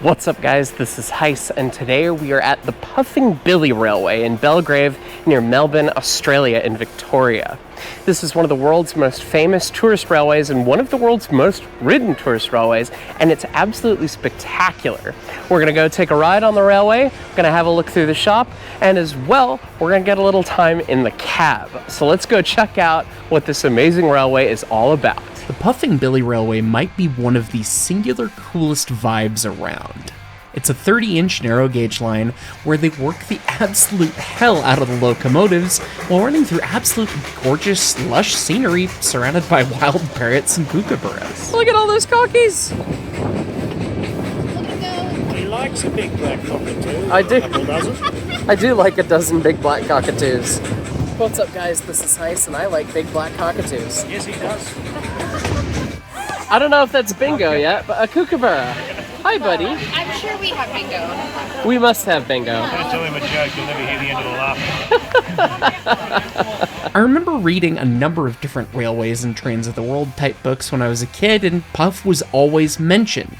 What's up guys, this is Heiss, and today we are at the Puffing Billy Railway in Belgrave near Melbourne, Australia in Victoria. This is one of the world's most famous tourist railways and one of the world's most ridden tourist railways, and it's absolutely spectacular. We're gonna go take a ride on the railway, gonna have a look through the shop, and as well, we're gonna get a little time in the cab. So let's go check out what this amazing railway is all about. The Puffing Billy Railway might be one of the singular coolest vibes around. It's a 30-inch narrow gauge line where they work the absolute hell out of the locomotives while running through absolutely gorgeous, lush scenery surrounded by wild parrots and kookaburras. Look at all those cockies! He likes a big black cockatoo. I do. A couple dozen. I do like a dozen big black cockatoos. What's up guys, this is Heiss, and I like big black cockatoos. Yes, he does. I don't know if that's bingo yet, but a kookaburra. Hi, buddy. I'm sure we have bingo. We must have bingo. I'm going to tell him a joke, you'll never hear the end of the laugh. I remember reading a number of different railways and trains of the world type books when I was a kid, and Puff was always mentioned.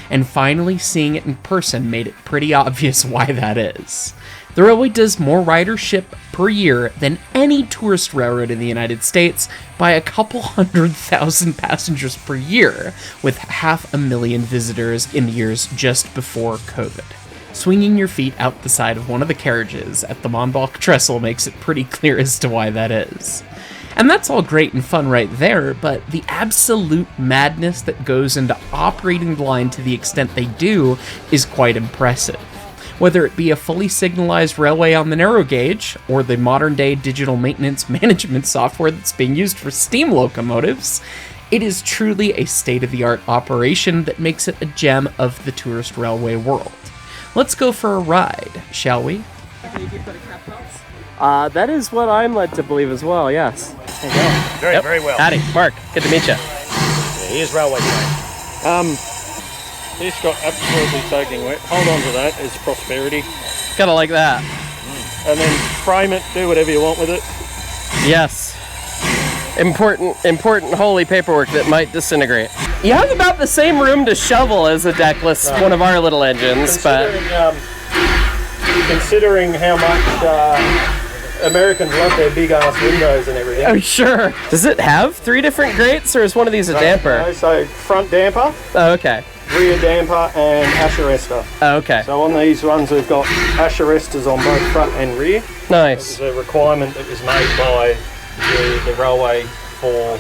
And finally seeing it in person made it pretty obvious why that is. The railway does more ridership per year than any tourist railroad in the United States by a couple 100,000 passengers per year, with 500,000 visitors in the years just before COVID. Swinging your feet out the side of one of the carriages at the Monbach trestle makes it pretty clear as to why that is. And that's all great and fun right there, but the absolute madness that goes into operating the line to the extent they do is quite impressive. Whether it be a fully signalized railway on the narrow gauge, or the modern-day digital maintenance management software that's being used for steam locomotives, it is truly a state-of-the-art operation that makes it a gem of the tourist railway world. Let's go for a ride, shall we? That is what I'm led to believe as well, yes. There you go. Very well. Howdy, Mark. Good to meet you. Yeah, here's railway train. This got absolutely soaking wet. Hold on to that, it's prosperity. Kinda like that. And then frame it, do whatever you want with it. Yes. Important holy paperwork that might disintegrate. You have about the same room to shovel as a deckless one of our little engines, but... Considering how much Americans love their big ass windows and everything. Oh, sure. Does it have 3 different grates, or is one of these a damper? No, so front damper, Oh, okay. rear damper, and asherester. Oh, okay. So on these ones we've got asheresters on both front and rear. Nice. It's a requirement that was made by the railway for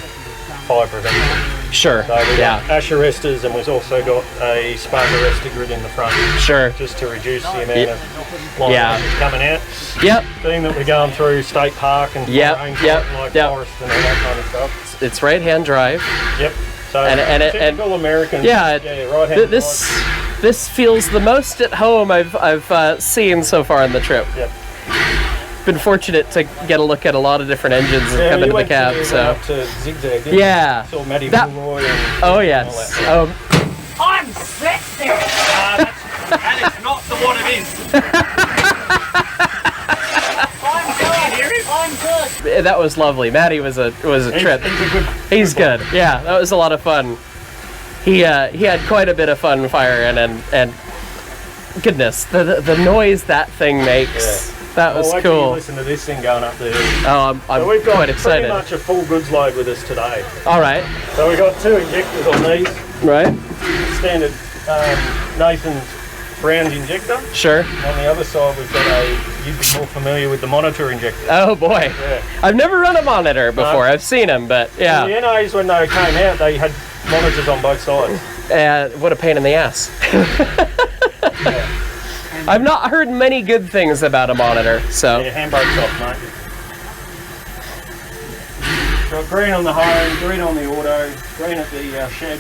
fire prevention. Sure. So we've Yeah. got asheresters, and we've also got a spark arrestor grid in the front, Sure. just to reduce the amount of line Yeah. that's coming out. Yep. Being that we're going through state park and Yep, rainforest yep, like yep. forest and all that kind of stuff. It's right-hand drive. Yep. So And typical American. Yeah. Right-hand This feels the most at home I've seen so far on the trip. Yep. Been fortunate to get a look at a lot of different engines that come into the cab. Up to Zigzag. Didn't Yeah. You? Saw Matty That- Milroy and Oh all yes. that. Oh, I'm sexy! That is not the what it is. I'm good. that was lovely. Matty was a trip. He's good. Yeah, that was a lot of fun. He had quite a bit of fun firing and goodness, the noise that thing makes. Yeah. That was wait till you cool. listen to this thing going up there. Oh, I'm So we've got quite excited. pretty much a full goods load with us today. All right. So we've got 2 injectors on these. Right. Standard Nathan's Brown's injector. Sure. On the other side we've got you'd be more familiar with the monitor injector. Oh boy. Yeah. I've never run a monitor before. No. I've seen them, but yeah. The NAs, when they came out, they had monitors on both sides. What a pain in the ass. Yeah. I've not heard many good things about a monitor, so. Yeah, handbrake's off, mate. Got green on the home, green on the auto, green at the shed.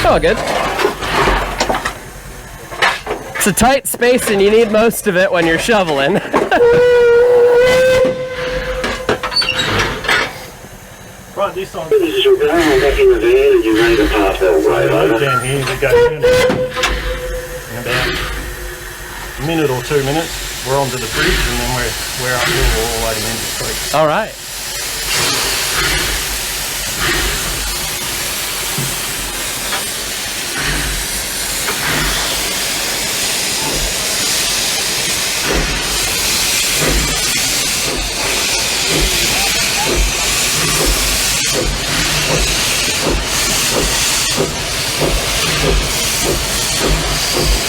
Oh, good. It's a tight space and you need most of it when you're shoveling. Right, this on. This is your car. I'm back in the van and you're ready to pass that way, over. Down here, we go down in about a minute or 2 minutes. We're onto the bridge and then we're uphill all the way to Menzies Creek. All right.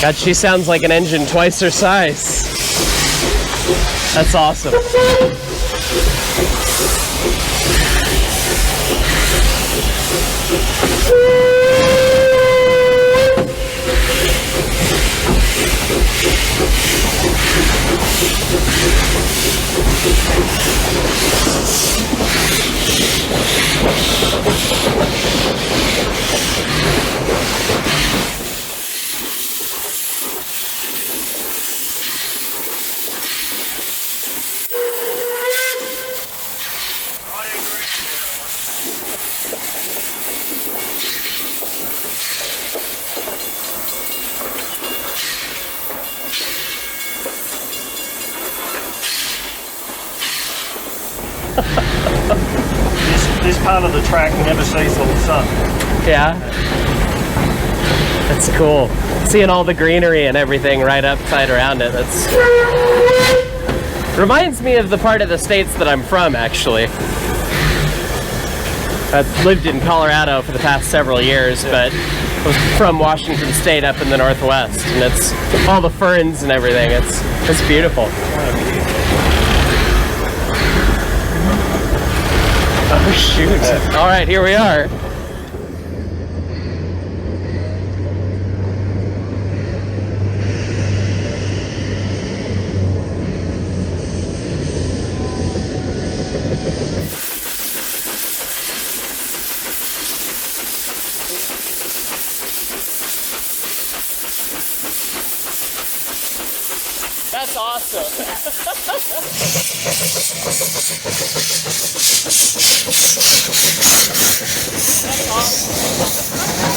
God, she sounds like an engine twice her size. That's awesome. This part of the track never sees the sun. Yeah. That's cool. Seeing all the greenery and everything right upside around it. That's reminds me of the part of the States that I'm from, actually. I've lived in Colorado for the past several years, but I was from Washington State up in the Northwest, and it's all the ferns and everything. It's beautiful. Oh shoot. All right, here we are. That's awesome. That's awesome.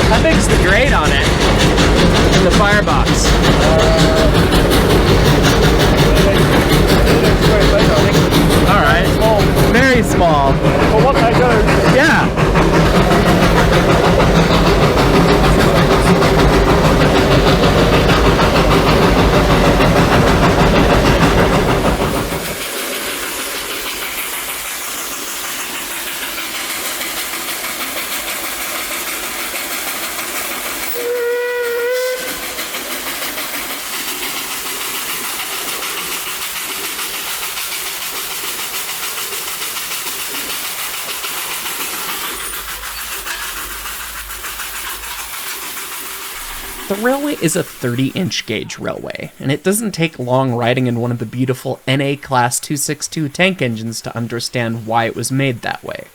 How big's the grate on it in the firebox? All right. Very small. Well, what they do, Yeah. The railway is a 30-inch gauge railway, and it doesn't take long riding in one of the beautiful NA Class 262 tank engines to understand why it was made that way.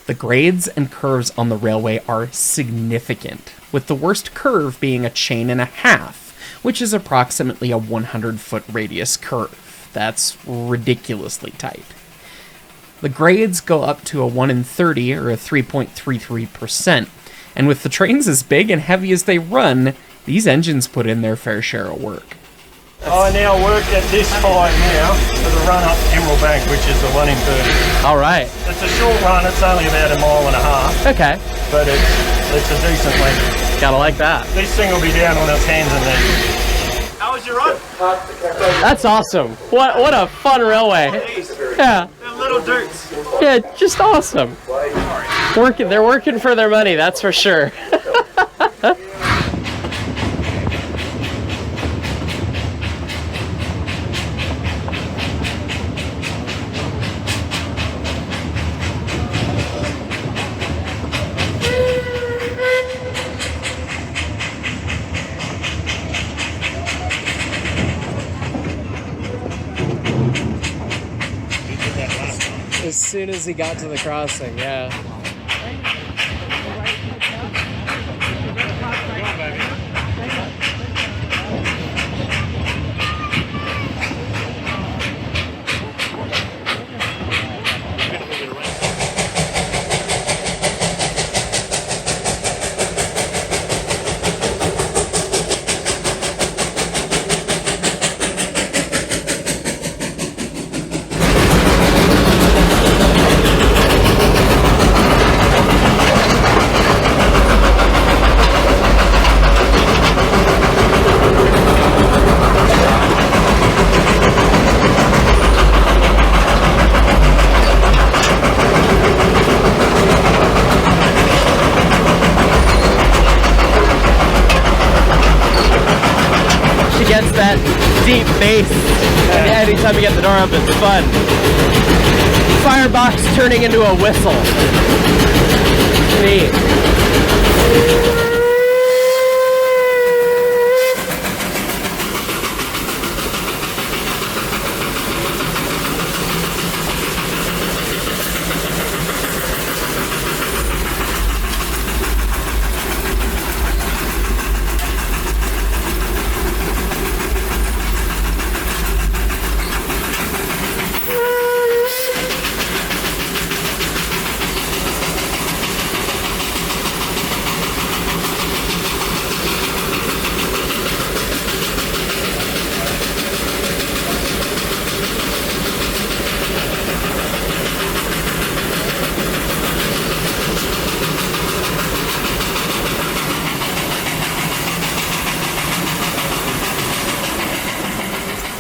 The grades and curves on the railway are significant, with the worst curve being a chain and a half, which is approximately a 100-foot radius curve. That's ridiculously tight. The grades go up to a 1 in 30, or a 3.33%, and with the trains as big and heavy as they run, these engines put in their fair share of work. I now work at this time now for the run up Emerald Bank, which is the 1 in 30. All right. It's a short run, it's only about a mile and a half, Okay. but it's a decent length. Gotta like that. This thing will be down on its hands and knees. How was your run? That's awesome. What a fun railway. Yeah. They're little dudes. Yeah, just awesome. They're working for their money, that's for sure. soon as he got to the crossing, yeah. Gets that deep bass, and anytime you get the door up, it's fun. Firebox turning into a whistle. Neat.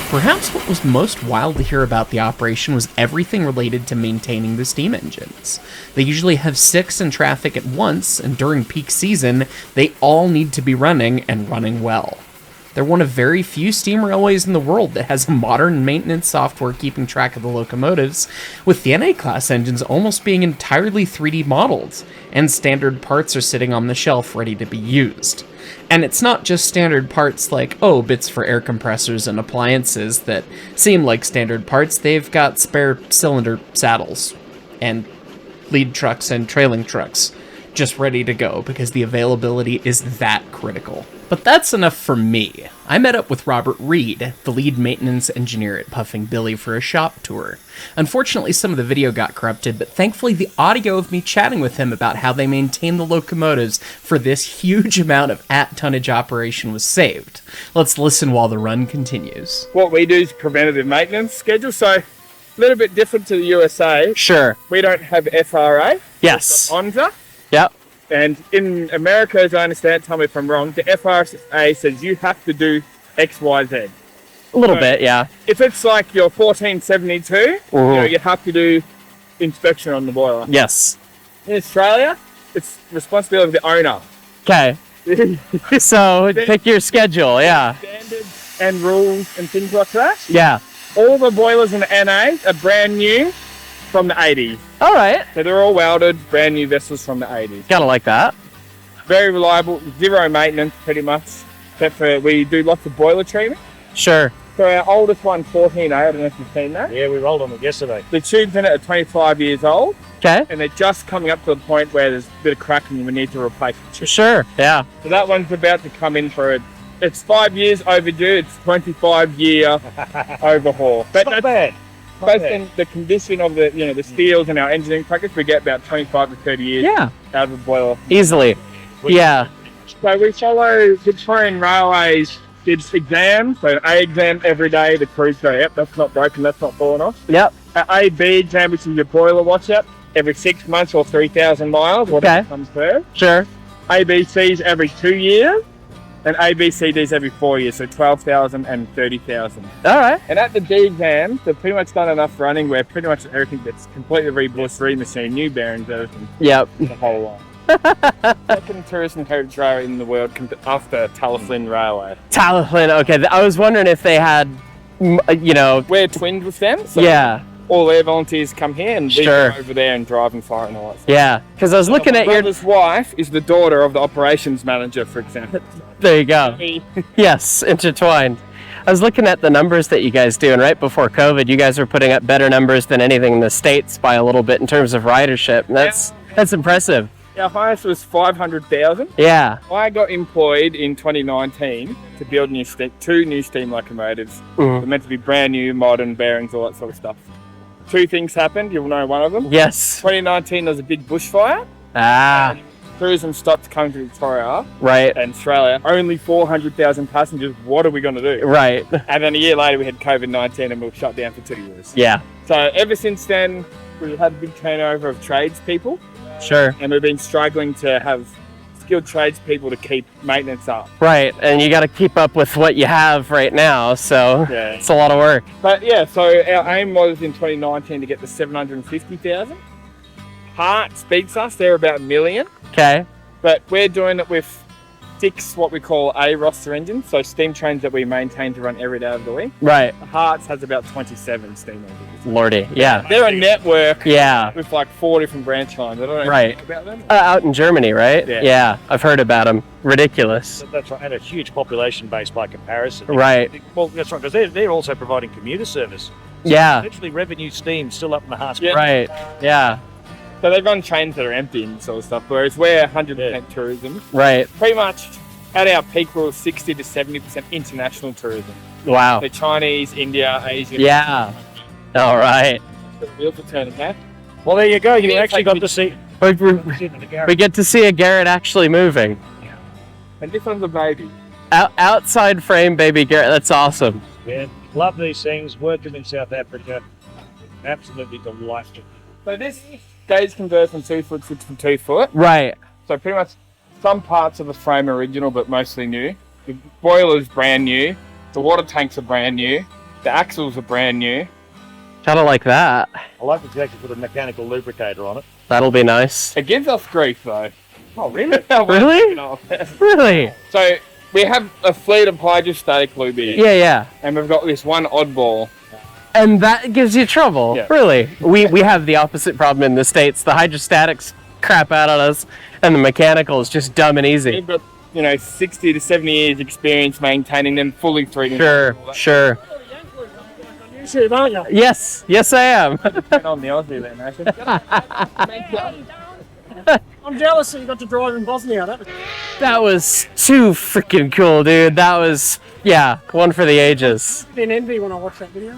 Perhaps what was most wild to hear about the operation was everything related to maintaining the steam engines. They usually have 6 in traffic at once, and during peak season, they all need to be running and running well. They're one of very few steam railways in the world that has modern maintenance software keeping track of the locomotives, with the NA-class engines almost being entirely 3D modeled, and standard parts are sitting on the shelf ready to be used. And it's not just standard parts like, bits for air compressors and appliances that seem like standard parts. They've got spare cylinder saddles and lead trucks and trailing trucks just ready to go because the availability is that critical. But that's enough for me. I met up with Robert Reed, the lead maintenance engineer at Puffing Billy, for a shop tour. Unfortunately, some of the video got corrupted, but thankfully the audio of me chatting with him about how they maintain the locomotives for this huge amount of at-tonnage operation was saved. Let's listen while the run continues. What we do is preventative maintenance schedule, so a little bit different to the USA. Sure. We don't have FRA. Yes. ONSA. Yep. And in America, as I understand, tell me if I'm wrong, the FRA says you have to do X, Y, Z. A little bit, yeah. If it's like your 1472, you have to do inspection on the boiler. Yes. In Australia, it's responsibility of the owner. Okay. So pick your schedule, yeah. Standards and rules and things like that. Yeah. All the boilers in the NA are brand new from the 80s. All right. So they're all welded, brand new vessels from the 80s. Kind of like that. Very reliable, zero maintenance pretty much. Except for we do lots of boiler treatment. Sure. So our oldest one, 14A, I don't know if you've seen that. Yeah, we rolled on it yesterday. The tubes in it are 25 years old. Okay. And they're just coming up to the point where there's a bit of cracking and we need to replace the tube. Sure, yeah. So that one's about to come in for it's 5 years overdue, it's 25-year overhaul. But Not bad. Based on the condition of the steels and our engineering practice, we get about 25 to 30 years out of a boiler. Easily. Yeah. So we follow Victorian Railways did exams, so an A exam every day, the crews go, yep, that's not broken, that's not falling off. Yep. An A-B exam, which is your boiler watch-up, every 6 months or 3,000 miles, whatever comes first. Sure. ABCs every 2 years, and ABCDs every 4 years, so 12,000 and 30,000. All right. And at the D exams, they've pretty much done enough running where pretty much everything gets completely rebuilt, remachined, new bearings, everything. Yep. The whole lot. Second tourist and heritage railway in the world after Talyllyn Railway. Talyllyn, okay. I was wondering if they had, We're twinned with them, so all their volunteers come here and we go over there and drive and fire and all that stuff. Yeah, because I was looking at your... My brother's wife is the daughter of the operations manager, for example. There you go. Yes, intertwined. I was looking at the numbers that you guys do, and right before COVID, you guys were putting up better numbers than anything in the States by a little bit in terms of ridership. And that's impressive. Our highest was 500,000. Yeah. I got employed in 2019 to build two new steam locomotives. Mhm. They're meant to be brand new, modern, bearings, all that sort of stuff. Two things happened. You'll know one of them. Yes. 2019, there was a big bushfire. Ah. Tourism stopped coming to Victoria Right. and Australia. Only 400,000 passengers. What are we going to do? Right. And then a year later, we had COVID-19 and we were shut down for 2 years. Yeah. So ever since then, we've had a big turnover of tradespeople. Sure. And we've been struggling to have skilled tradespeople to keep maintenance up. Right. And you got to keep up with what you have right now. So Yeah. it's a lot of work. But yeah, so our aim was in 2019 to get to 750,000. Hearts beats us, they're about 1 million. Okay. But we're doing it with 6 what we call A roster engines, so steam trains that we maintain to run every day of the week. Right. The Hearts has about 27 steam engines. Lordy. Yeah. They're a network Yeah. with like 4 different branch lines. I don't know Right. about them. Out in Germany, right? Yeah. Yeah. I've heard about them. Ridiculous. That's right, and a huge population base by comparison. Right. Well, that's right, because they're also providing commuter service. So Yeah. literally revenue steam still up in the hearts. Yeah. Right. Yeah. So they run trains that are empty and sort of stuff, whereas we're 100% tourism. Right. Pretty much at our peak, we were 60 to 70% international tourism. Wow. The Chinese, India, Asia. Yeah. All right. The wheels are turning back. Well, there you go. You Yeah, actually like got to see. We get to see a Garrett actually moving. And this one's a baby. Outside frame baby Garrett. That's awesome. Yeah, love these things. Worked them in South Africa. Absolutely delightful. So this gauge converts from 2 foot to 2 foot. Right. So pretty much some parts of the frame are original, but mostly new. The boiler's brand new. The water tanks are brand new. The axles are brand new. Kind of like that. I like that you actually put a mechanical lubricator on it. That'll be nice. It gives us grief though. Oh, really? Really? Really? So we have a fleet of hydrostatic lube, Yeah, yeah. and we've got this one oddball. And that gives you trouble. Yeah. Really? We have the opposite problem in the States. The hydrostatics crap out on us, and the mechanical is just dumb and easy. We've got 60 to 70 years experience maintaining them fully 3D. Sure. You aren't you? Yes, I am. On the Aussie there, Nathan. I'm jealous that you got to drive in Bosnia. That was too freaking cool, dude. That was, one for the ages. Been envy when I watched that video.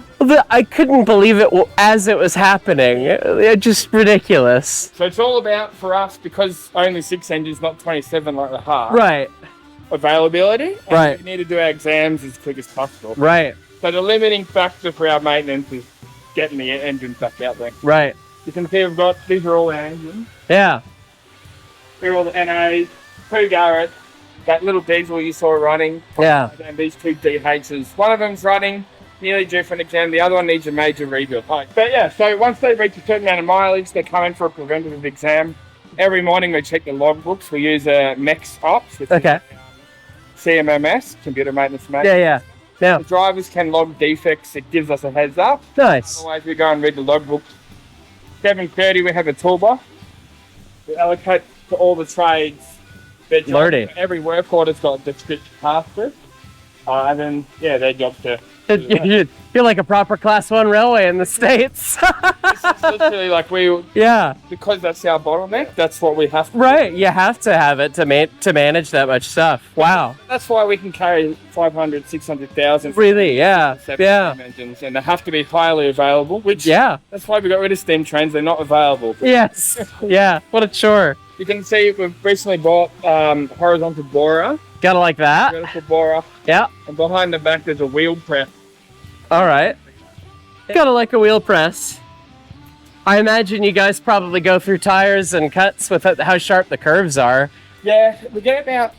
I couldn't believe it as it was happening. It just ridiculous. So it's all about, for us, because only 6 engines, not 27 like the Heart, Right, availability. And Right. we need to do our exams as quick as possible. right, So the limiting factor for our maintenance is getting the engines back out there. right. You can see these are all our engines. Yeah, They're all the NAs, 2 Garrett, that little diesel you saw running, yeah. and these 2 DHs. One of them's running, nearly due for an exam, the other one needs a major rebuild. But yeah, so once they reach a certain amount of mileage, they come in for a preventative exam. Every morning we check the logbooks. We use a MEX Ops, which Okay. is CMMS, Computer Maintenance Yeah, Management. yeah. The drivers can log defects, it gives us a heads up. Nice. Otherwise we go and read the logbook. 7:30 we have a toolbox. We allocate to all the trades. Their job- Lordy. Every work order's got a description task list. And then, their job to... You're like a proper Class 1 railway in the States. It's literally like Yeah, because that's our bottleneck, that's what we have to right. do. You have to have it to manage that much stuff. Wow. That's why we can carry 500, 600,000 Really? Yeah. Yeah. steam engines, and they have to be highly available, which Yeah. that's why we got rid of steam trains, they're not available. Yes. Yeah. What a chore. You can see we've recently bought horizontal borer, Gotta like that. vertical borer, Yeah. and behind the back there's a wheel press. All right. Gotta like a wheel press. I imagine you guys probably go through tires and cuts with how sharp the curves are. Yeah, we get about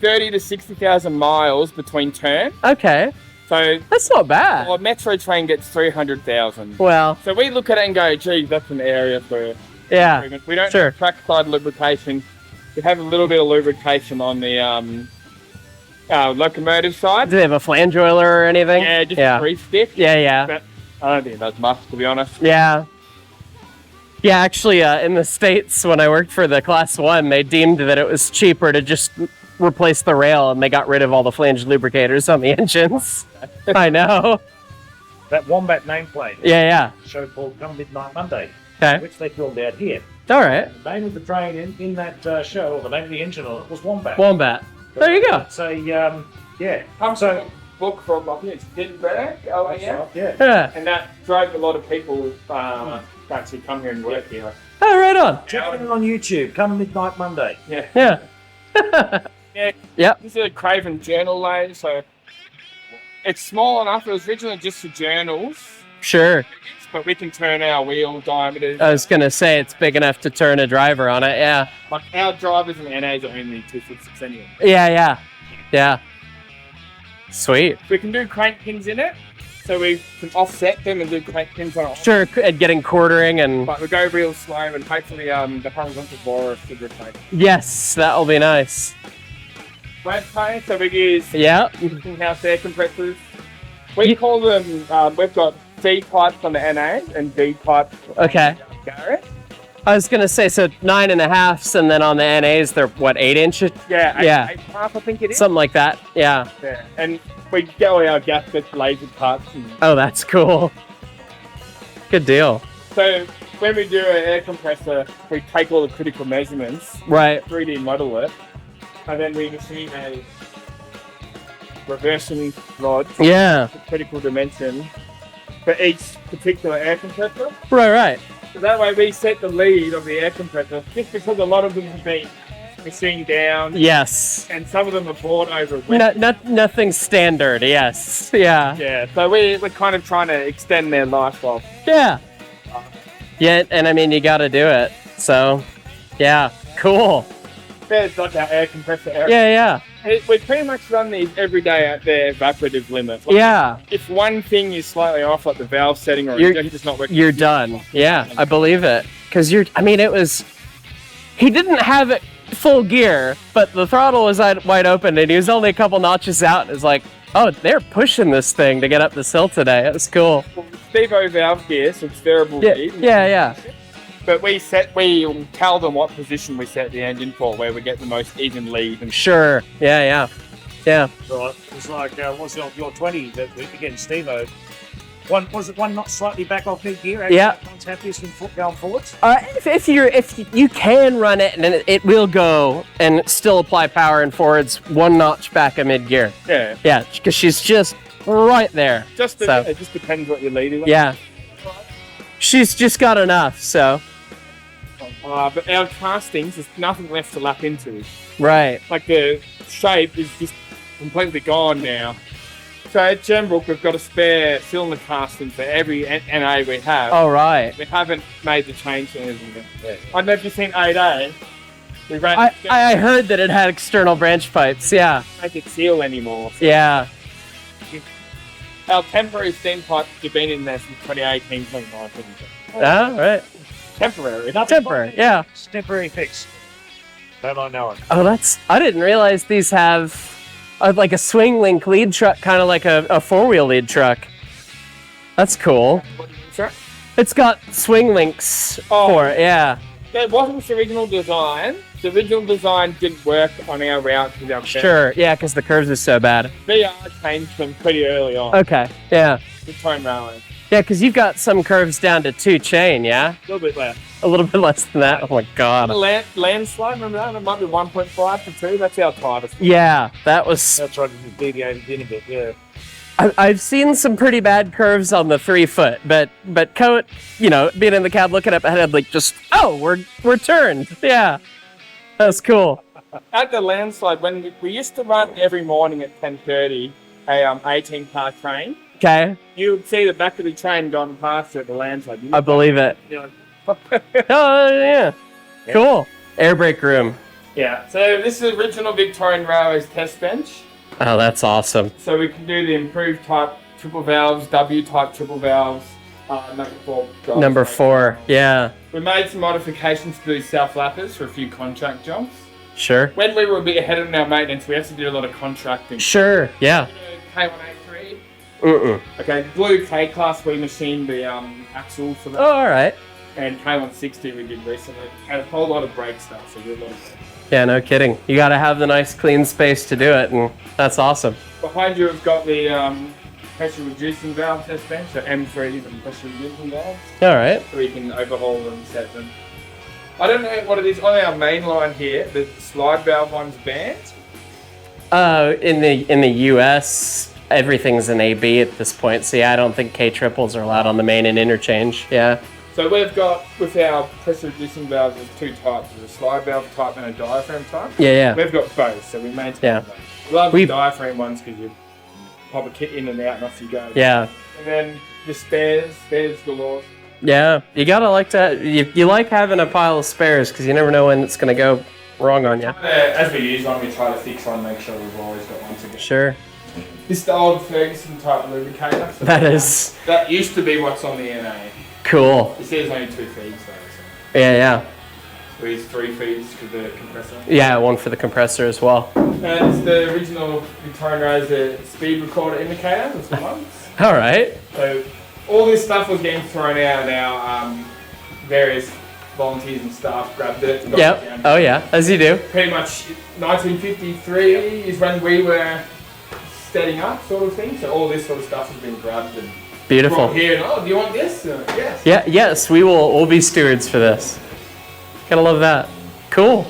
30 to 60,000 miles between turns. Okay. So, That's not bad. a metro train gets 300,000. Well, So we look at it and go, geez, that's an area for yeah. improvement. We don't Sure. have trackside lubrication. We have a little bit of lubrication on the locomotive side. Do they have a flange oiler or anything? Yeah, just a yeah. grease stick. Yeah. But I don't think it does much, to be honest. Yeah. Actually, in the States, when I worked for the Class 1, they deemed that it was cheaper to just replace the rail and they got rid of all the flange lubricators on the engines. I know. That Wombat nameplate. Yeah. Show called Come Midnight Monday, Okay. which they filmed out here. All right. The name of the train in that show, or the name of the engine on it, was Wombat. Wombat. There you go. So, yeah. So, book from, I think it's Edinburgh, Yeah. Yeah. and that drove a lot of people to actually come here and work here. Oh, right on. Check it out on YouTube. Come Midnight Monday. Yeah. Yeah. Yep. This is a Craven journal lane, so it's small enough. It was originally just for journals, Sure. but we can turn our wheel diameters. I was gonna say it's big enough to turn a driver on it. Yeah. Like our drivers and NAs are only 266 anyway. Yeah. Sweet. We can do crank pins in it, so we can offset them and do crank pins on it. Sure. And getting quartering and But we go real slow and hopefully the horizontal bar should replace. yes, that'll be nice. Web pay, so we use Yeah. in-house air compressors. We call them, we've got C pipes on the NA and D pipes Okay. on the Garrett. I was gonna say so 9.5s, and then on the NAs they're what 8 inches, Yeah, Yeah. 8.5 I think it is. something like that. Yeah. Yeah. And we get all our gaskets, laser cuts. And Oh, that's cool. Good deal. so when we do an air compressor, we take all the critical measurements, Right. 3D model it, and then we machine a reversing rod Yeah. for critical dimension for each particular air compressor. Right. So that way we set the lead of the air compressor, just because a lot of them have been machined down Yes. and some of them are bought over wet. Nothing standard. Yes. Yeah. Yeah, so we're kind of trying to extend their life off. Yeah. Yeah, and I mean you got to do it. So, yeah. Cool. There's like our air compressor area. Yeah. We pretty much run these every day at their evaporative limit. Like, Yeah. if one thing is slightly off, like the valve setting or You're- it's just not working, You're done. Yeah, I believe it. Because it was. He didn't have it full gear, but the throttle was wide open and he was only a couple notches out. And it was like, oh, they're pushing this thing to get up this hill today. It was cool. Steve-O valve gear, so it's variable Yeah. speed. Yeah. But we tell them what position we set the engine for, where we get the most even lead. And Sure. Yeah. Right. It's like, what's your 20 that again, Steve-O? One not slightly back off mid gear? Yeah. One's happiest when going forwards? If you can run it, and it will go and still apply power and forwards 1 notch back of mid gear. yeah, Yeah, because she's just right there. So, it just depends what you're leading. yeah. She's just got enough, so. But our castings, there's nothing left to lap into. Right. Like the shape is just completely gone now. So at Gembrook, we've got a spare cylinder casting for every NA we have. All right. We haven't made the change to anything yet. I don't know if you've seen 8A. We ran I heard that it had external branch pipes. Yeah. make it seal anymore. Yeah. Our temporary steam pipes have been in there since 2018, 2019. Ah, right. Temporary. Temporary. Yeah. It's a temporary fix. Don't I know it? Oh, I didn't realize these have like a swing link lead truck, kind of like a 4-wheel lead truck. That's cool. Sure. It's got swing links for it. Yeah. That wasn't the original design. The original design didn't work on our route with our Sure. Yeah, because the curves are so bad. VR changed them pretty early on. Okay. Yeah. The time railing. Yeah, because you've got some curves down to 2 chain, yeah? A little bit less. A little bit less than that. Oh my god. The landslide, remember that? It might be 1.5 to 2. That's our tightest. Yeah, that was. That's right, it deviated in a bit, yeah. I've seen some pretty bad curves on the 3 foot, but Coat, being in the cab looking up ahead, like just we're turned. Yeah, that's cool. At the landslide, when we used to run every morning at 10:30, a 18-car train. Okay, You would see the back of the train going past at the landslide. I believe it. Oh yeah, cool. Air brake room. Yeah. So this is original Victorian Railways test bench. Oh, that's awesome. So we can do the improved type triple valves, W type triple valves, number 4. Number 4. Yeah, We made some modifications to do self-lappers for a few contract jobs. sure. When we were a bit ahead of our maintenance, we had to do a lot of contracting. Sure. Yeah. K183. Mm-mm. Okay, blue K-Class, we machined the axle for that. Oh, all right. And K160 we did recently. Had a whole lot of brake stuff, so we did a lot of brake. Yeah, no kidding. You got to have the nice clean space to do it, and that's awesome. Behind you, we've got the pressure reducing valve test bench, so M3s and pressure reducing valves. All right. So we can overhaul them, set them. I don't know what it is on our main line here. The slide valve one's banned. In the U.S., everything's an AB at this point. So yeah, I don't think K triples are allowed on the main and interchange. Yeah. So we've got, with our pressure reducing valves, there's two types. There's a slide valve type and a diaphragm type. Yeah. We've got both, so we maintain Yeah. those. We love the diaphragm ones because you pop a kit in and out and off you go. Yeah. And then the spares galore. Yeah. You gotta like to. You like having a pile of spares because you never know when it's gonna go wrong on you. As we use one, we try to fix one, make sure we've always got one to go. Sure. This is the old Ferguson type lubricator. So that used to be what's on the NA. Cool. You see there's only 2 feeds though. So. Yeah. We use 3 feeds for the compressor. Yeah, one for the compressor as well. And it's the original Victorian Razor speed recorder indicator. That's the ones. All right. So all this stuff was getting thrown out. Our various volunteers and staff grabbed it. Yep. Oh yeah, as you do. Pretty much 1953 is when we were setting up, sort of thing. So all this sort of stuff has been grabbed and Beautiful. brought here. And, oh, do you want this? Yes. Yeah. Yes, we'll be stewards for this. Gotta love that. Cool.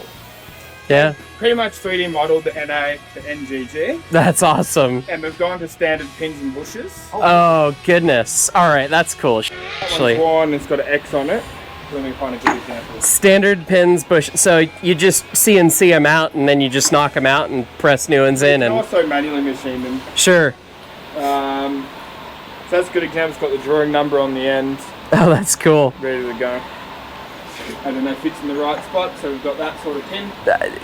Yeah. Pretty much 3D modeled the NA, the NGG, That's awesome. and we've gone to standard pins and bushes. Oh goodness. All right, that's cool. That one's Actually, worn, it's got an X on it. Let me find a good example. standard pins, bush. So you just CNC them out, and then you just knock them out and press new ones in, You can and also manually machine them. sure. So that's a good example. It's got the drawing number on the end, Oh, that's cool. ready to go. And then it fits in the right spot, so we've got that sort of pin.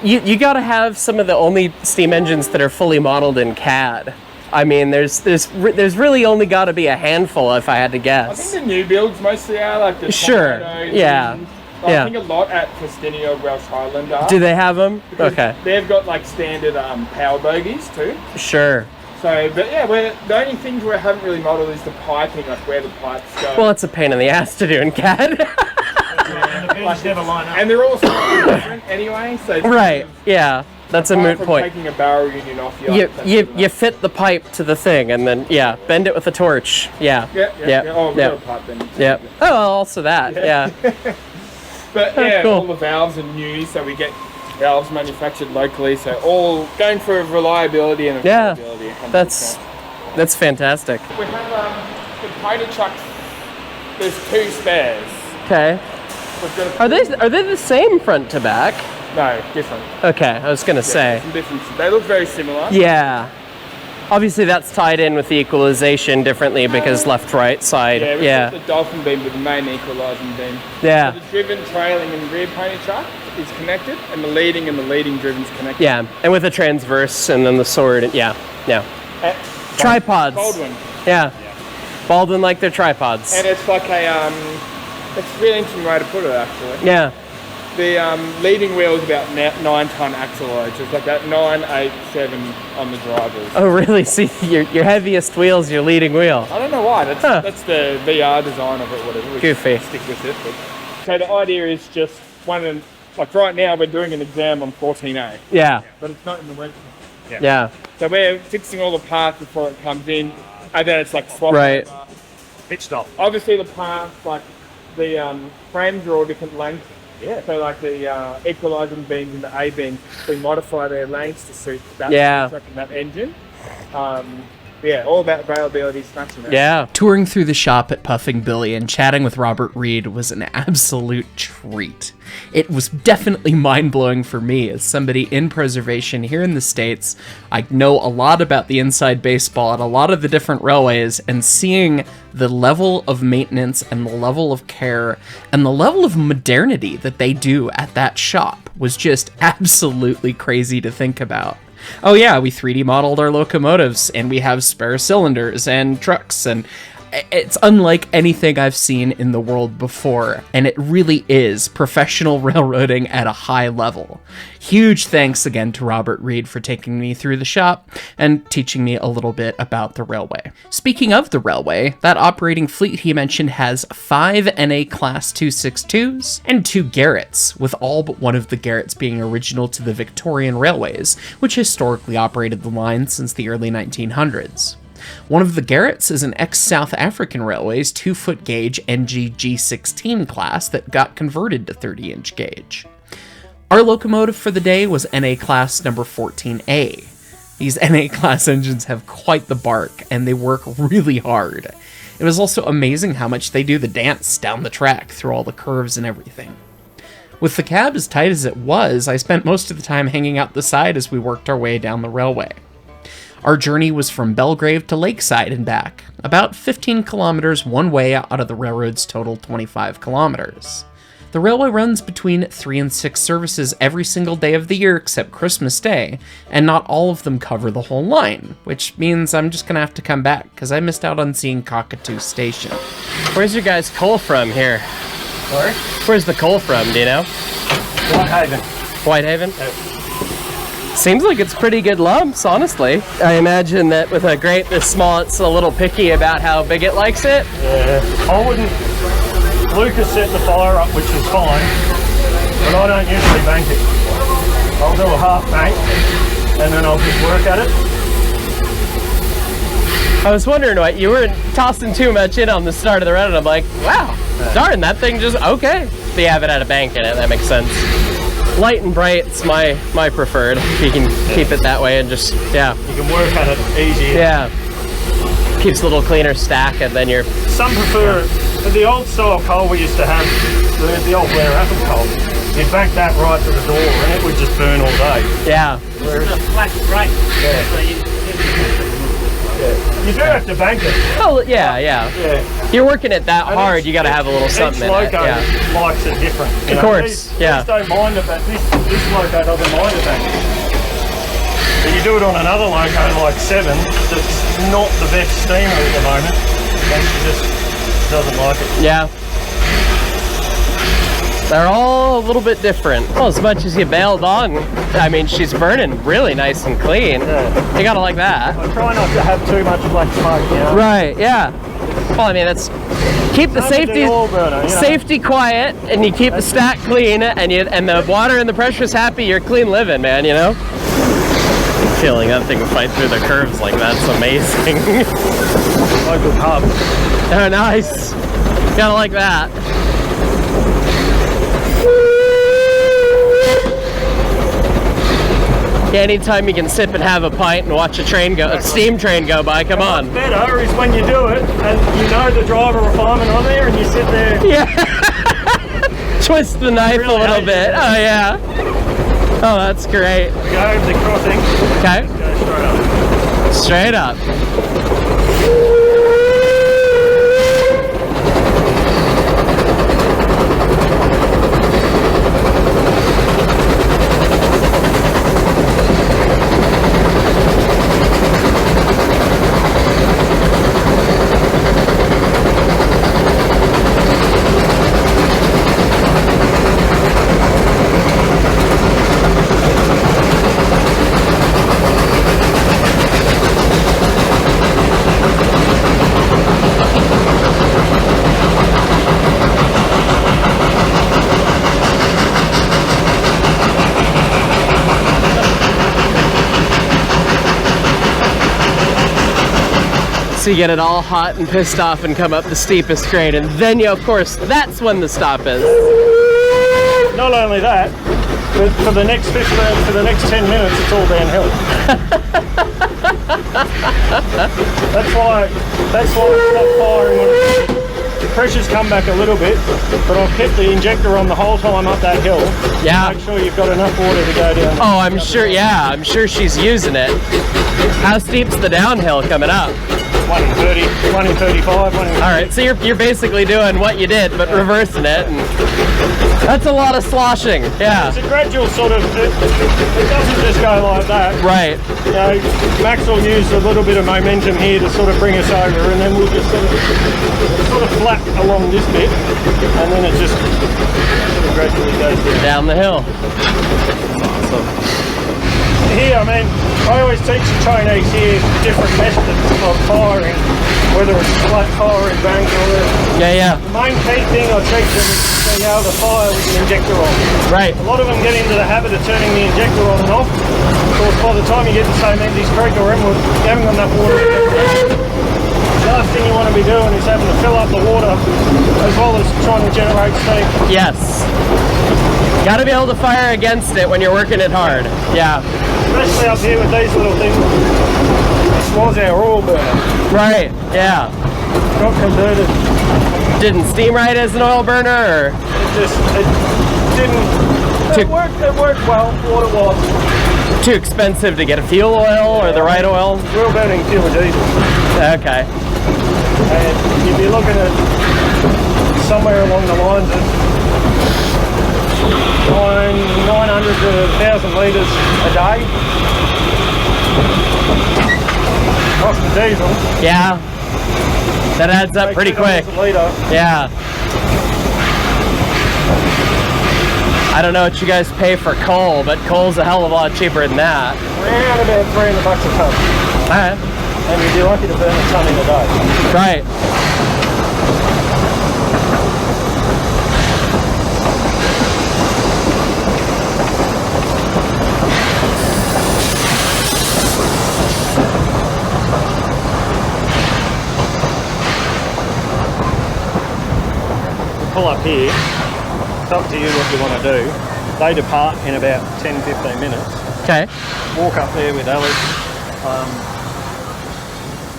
You gotta have some of the only steam engines that are fully modeled in CAD. I mean, there's really only got to be a handful, if I had to I guess. think the new builds mostly are like the Sure. Tornadoes Yeah. and Yeah. I think a lot at Festinio Welsh Highland are. Do they have them? Because Okay. They've got like standard power bogies too. Sure. So, but yeah, the only things we haven't really modelled is the piping, like where the pipes go. Well, it's a pain in the ass to do in CAD. And the pins never line up. And they're all slightly different anyway, so it's Right. Yeah. That's a apart moot from point. taking a barrel union off You fit the pipe to the thing, and then bend it with a torch. Yeah. Yeah. Oh, we've got a pipe then. Yep. Oh, well, also that. Yeah. But Oh, yeah, cool. all the valves are new, so we get valves manufactured locally, so all going for reliability and Yeah. availability. 100%. That's fantastic. We have the pony trucks. There's 2 spares. Okay. We've got Are they the same front to back? No, different. Okay, I was gonna say. Some differences. They look very similar. Yeah. Obviously, that's tied in with the equalization differently because left-right side. Yeah, we've Yeah. got the dolphin beam with the main equalising beam. Yeah. So the driven, trailing, and rear pony truck is connected, and the leading driven's connected. Yeah. And with a transverse and then the sword. Yeah. Uh, Tripods. Baldwin. Yeah. Baldwin like their tripods. And it's like a it's a really interesting way to put it actually. Yeah. The leading wheel is about 9-ton axle load, so it's like that 9, 8, 7 on the drivers. Oh, really? See, your heaviest wheel's your leading wheel. I don't know why. That's the VR design of it. Whatever. We Goofy. Stick with it. But. So the idea is just like right now we're doing an exam on 14A, Yeah. but it's not in the winter. Yeah. So we're fixing all the parts before it comes in, and then it's like swapping. Right. Pit stop. Obviously the parts, like the frames are all different lengths. Yeah. So like the equalising beams and the A beams, we modify their lengths to suit that truck and that engine. All about availability, smashing it. Yeah. Touring through the shop at Puffing Billy and chatting with Robert Reed was an absolute treat. It was definitely mind-blowing for me as somebody in preservation here in the States. I know a lot about the inside baseball at a lot of the different railways, and seeing the level of maintenance and the level of care and the level of modernity that they do at that shop was just absolutely crazy to think about. Oh yeah, we 3D modeled our locomotives, and we have spare cylinders and trucks, and It's unlike anything I've seen in the world before, and it really is professional railroading at a high level. Huge thanks again to Robert Reed for taking me through the shop and teaching me a little bit about the railway. Speaking of the railway, that operating fleet he mentioned has 5 NA Class 262s and 2 Garretts, with all but one of the Garretts being original to the Victorian Railways, which historically operated the line since the early 1900s. One of the Garretts is an ex-South African Railways 2-foot gauge NG G16 class that got converted to 30-inch gauge. Our locomotive for the day was NA class number 14A. These NA class engines have quite the bark, and they work really hard. It was also amazing how much they do the dance down the track through all the curves and everything. With the cab as tight as it was, I spent most of the time hanging out the side as we worked our way down the railway. Our journey was from Belgrave to Lakeside and back, about 15 kilometers one way out of the railroad's total 25 kilometers. The railway runs between 3 and 6 services every single day of the year except Christmas Day, and not all of them cover the whole line, which means I'm just gonna have to come back because I missed out on seeing Cockatoo Station. Where's your guys' coal from here? Sorry? Where's the coal from, do you know? Whitehaven. Whitehaven? Seems like it's pretty good lumps, honestly. I imagine that with a grate this small, it's a little picky about how big it likes it. Yeah, I wouldn't. Lucas set the fire up, which is fine, but I don't usually bank it. I'll do a half bank, and then I'll just work at it. I was wondering what you were tossing too much in on the start of the run, and I'm like, wow, darn, that thing just okay. But you have it at a bank in it, that makes sense. Light and bright's my preferred. You can keep it that way and just, yeah. You can work at it easy. Yeah. Keeps a little cleaner stack, and then you're... Some prefer the old style coal we used to have, the old Blair Apple coal. You'd bank that right to the door and it would just burn all day. Yeah. Whereas, Flat right. yeah. So You do have to bank it. Oh, yeah. You're working it that And hard, you gotta have a little something in it. Each loco likes it different. Of course, These don't mind it, but this loco doesn't mind it bank. But you do it on another loco like 7 that's not the best steamer at the moment, and she just doesn't like it. Yeah. They're all a little bit different. Well, as much as you bailed on, I mean, she's burning really nice and clean. Yeah. You gotta like that. I try not to have too much black smoke, you know? Right, yeah. Well, I mean, that's... Keep the safety quiet, and you keep the stack clean, and the water and the pressure's happy, you're clean living, man, you know? Feeling that thing will fight through the curves like that's amazing. Local pub. Oh, nice. Gotta like that. Yeah, anytime you can sip and have a pint and watch a steam train go by, come on. What's better is when you do it and you know the driver refinement on there and you sit there. Yeah. Twist the knife really a little bit. Oh, yeah. Oh, that's great. Go over the crossing. Okay. Go straight up. Straight up. So you get it all hot and pissed off and come up the steepest grade, and then you, of course, that's when the stop is. Not only that, but for the next 10 minutes, it's all downhill. That's why I stopped firing when the pressure's come back a little bit, but I've kept the injector on the whole time up that hill. Yeah. Make sure you've got enough water to go down. Oh, I'm sure, yeah, I'm sure she's using it. How steep's the downhill coming up? one in 30, one in 35, one in... All right, so you're basically doing what you did, but reversing it, and that's a lot of sloshing. Yeah. It's a gradual sort of, it doesn't just go like that. Right. You know, Max will use a little bit of momentum here to sort of bring us over, and then we'll just sort of flap along this bit, and then it just sort of gradually goes Down the hill. Here, I mean, I always teach the trainees here different methods of firing, whether it's flat firing, bank, or whatever. Yeah. The main key thing I teach them is to be able to fire with an injector on. Right. A lot of them get into the habit of turning the injector on and off. Of course, by the time you get to St. Menzies Creek or Emerald, you haven't got enough water. The last thing you want to be doing is having to fill up the water as well as trying to generate steam. Yes. Got to be able to fire against it when you're working it hard. Yeah. Especially up here with these little things. This was our oil burner. Right. Yeah. Got converted. Didn't steam right as an oil burner, or It didn't. It worked well for what it was. too expensive to get a fuel oil or the right oil? We were burning fuel diesel. Okay. And you'd be looking at somewhere along the lines of 900 to 1,000 litres a day. Off the diesel. Yeah. That adds up pretty quick. $2 a litre. Yeah. I don't know what you guys pay for coal, but coal's a hell of a lot cheaper than that. Around about $300 a tonne. Alright. And you'd be lucky to burn a tonne in a day. Right. Pull up here. It's up to you what you want to do. They depart in about 10-15 minutes. Okay. Walk up there with Alex,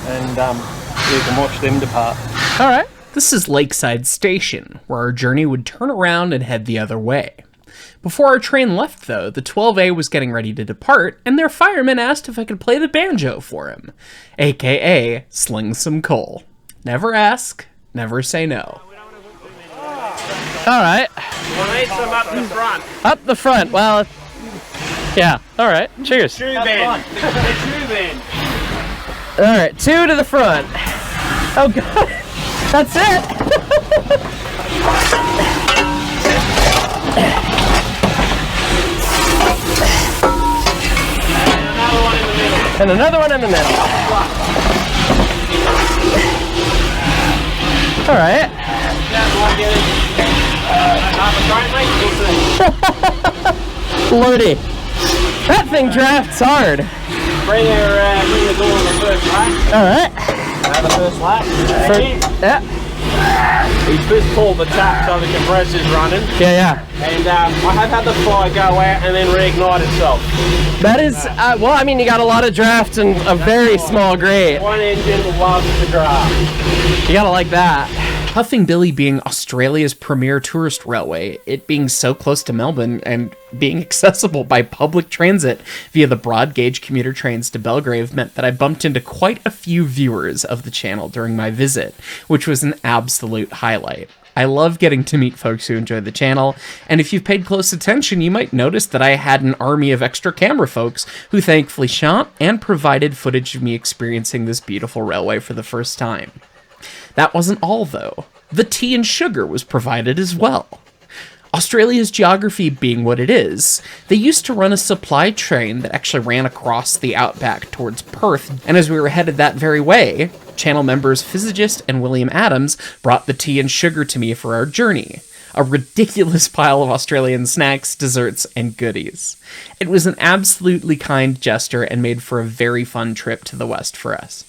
and you can watch them depart. Alright. This is Lakeside Station, where our journey would turn around and head the other way. Before our train left, though, the 12A was getting ready to depart, and their fireman asked if I could play the banjo for him, aka sling some coal. Never ask, never say no. Alright. We'll need some up the front. Up the front. Well, yeah. Alright. Cheers. Tube end. The tube end. Alright. 2 to the front. Oh, God. That's it. And another one in the middle. Alright. Lordy. That thing drafts hard. Bring your door on the first lap. Alright. The first lap. Yeah. You first pull the tap so the compressor's running. Yeah. And I have had the fire go out and then reignite itself. That is, well, I mean, you got a lot of draft and a very small grate. One engine loves to draft. You gotta like that. Puffing Billy being Australia's premier tourist railway, it being so close to Melbourne, and being accessible by public transit via the broad gauge commuter trains to Belgrave meant that I bumped into quite a few viewers of the channel during my visit, which was an absolute highlight. I love getting to meet folks who enjoy the channel, and if you've paid close attention, you might notice that I had an army of extra camera folks who thankfully shot and provided footage of me experiencing this beautiful railway for the first time. That wasn't all, though. The tea and sugar was provided as well. Australia's geography being what it is, they used to run a supply train that actually ran across the outback towards Perth, and as we were headed that very way, channel members Physicist and William Adams brought the tea and sugar to me for our journey. A ridiculous pile of Australian snacks, desserts, and goodies. It was an absolutely kind gesture and made for a very fun trip to the west for us.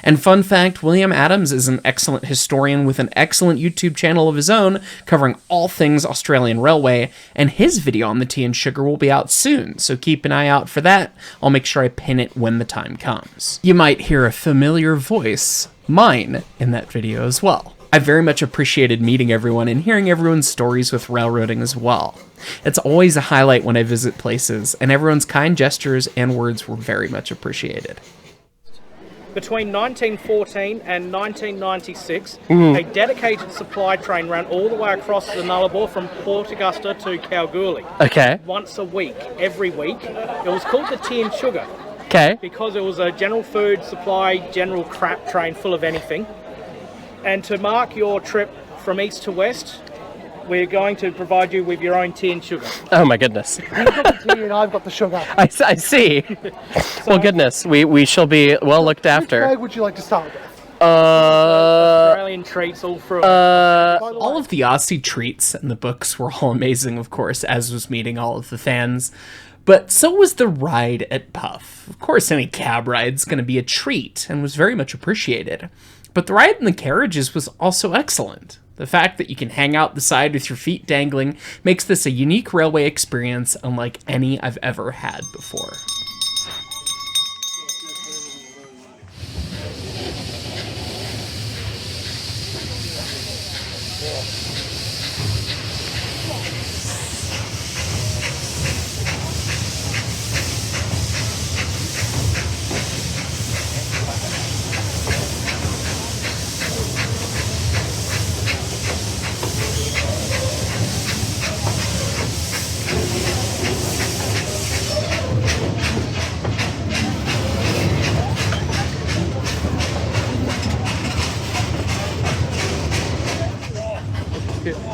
And fun fact, William Adams is an excellent historian with an excellent YouTube channel of his own covering all things Australian Railway, and his video on the tea and sugar will be out soon, so keep an eye out for that. I'll make sure I pin it when the time comes. You might hear a familiar voice, mine, in that video as well. I very much appreciated meeting everyone and hearing everyone's stories with railroading as well. It's always a highlight when I visit places, and everyone's kind gestures and words were very much appreciated. Between 1914 and 1996, a dedicated supply train ran all the way across the Nullarbor from Port Augusta to Kalgoorlie. Okay. Once a week, every week. It was called the Tea and Sugar Okay. because it was a general food supply, general crap train full of anything. And to mark your trip from east to west, we're going to provide you with your own tea and sugar. Oh my goodness. You've got the tea and I've got the sugar. I see. Well, goodness, we shall be well looked Which after. bag would you like to start with? Australian treats all through. All of the Aussie treats in the books were all amazing, of course, as was meeting all of the fans. But so was the ride at Puff. Of course, any cab ride's going to be a treat, and was very much appreciated. But the ride in the carriages was also excellent. The fact that you can hang out the side with your feet dangling makes this a unique railway experience unlike any I've ever had before.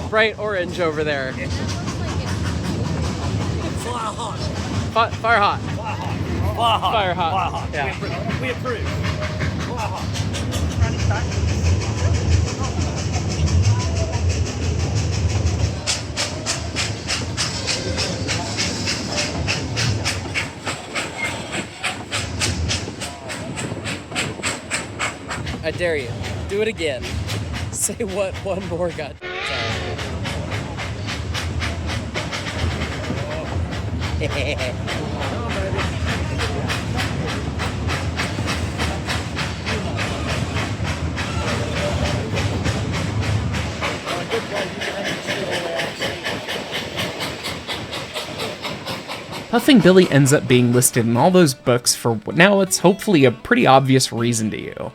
Bright orange over there. Fire hot. Fire hot. Fire hot. Fire hot. Fire hot. Yeah. We approve. Fire hot. I dare you. Do it again. Say what one more got. Puffing Billy ends up being listed in all those books for what now it's hopefully a pretty obvious reason to you.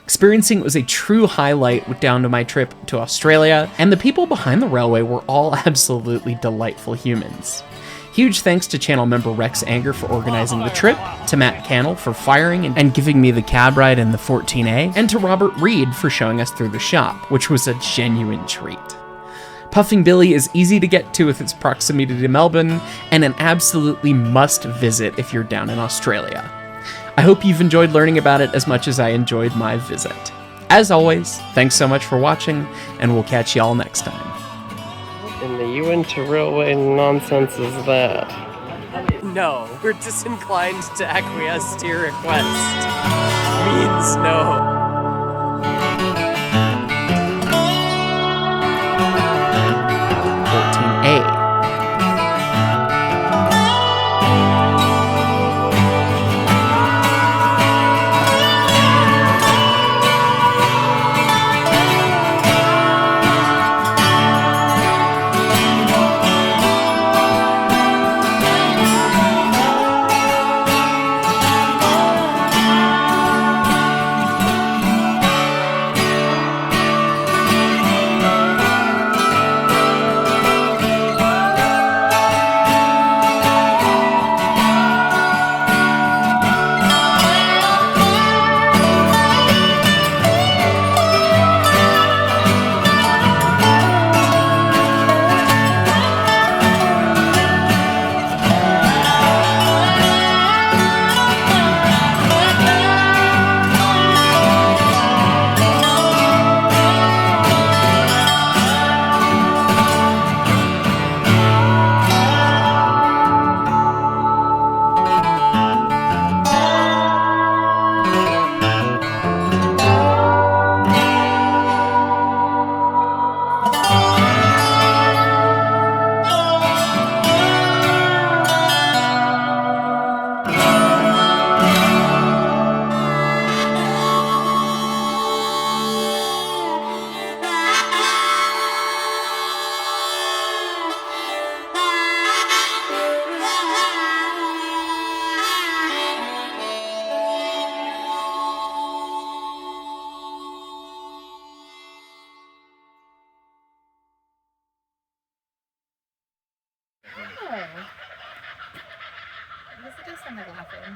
Experiencing it was a true highlight down to my trip to Australia, and the people behind the railway were all absolutely delightful humans. Huge thanks to channel member Rex Anger for organizing the trip, to Matt Cannell for firing and giving me the cab ride in the 14A, and to Robert Reed for showing us through the shop, which was a genuine treat. Puffing Billy is easy to get to with its proximity to Melbourne, and an absolutely must visit if you're down in Australia. I hope you've enjoyed learning about it as much as I enjoyed my visit. As always, thanks so much for watching, and we'll catch y'all next time. In the UN to railway nonsense is that? No, we're disinclined to acquiesce to your request. Means no. laughing.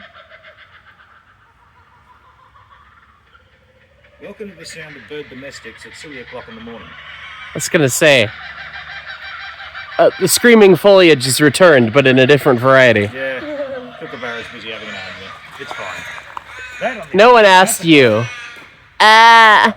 Welcome to the sound of bird domestics at 3 o'clock in the morning. I was gonna say, the screaming foliage is returned, but in a different variety. Yeah, Kookaburra's busy having an argument. It's fine. That on the No one asked you. Ah.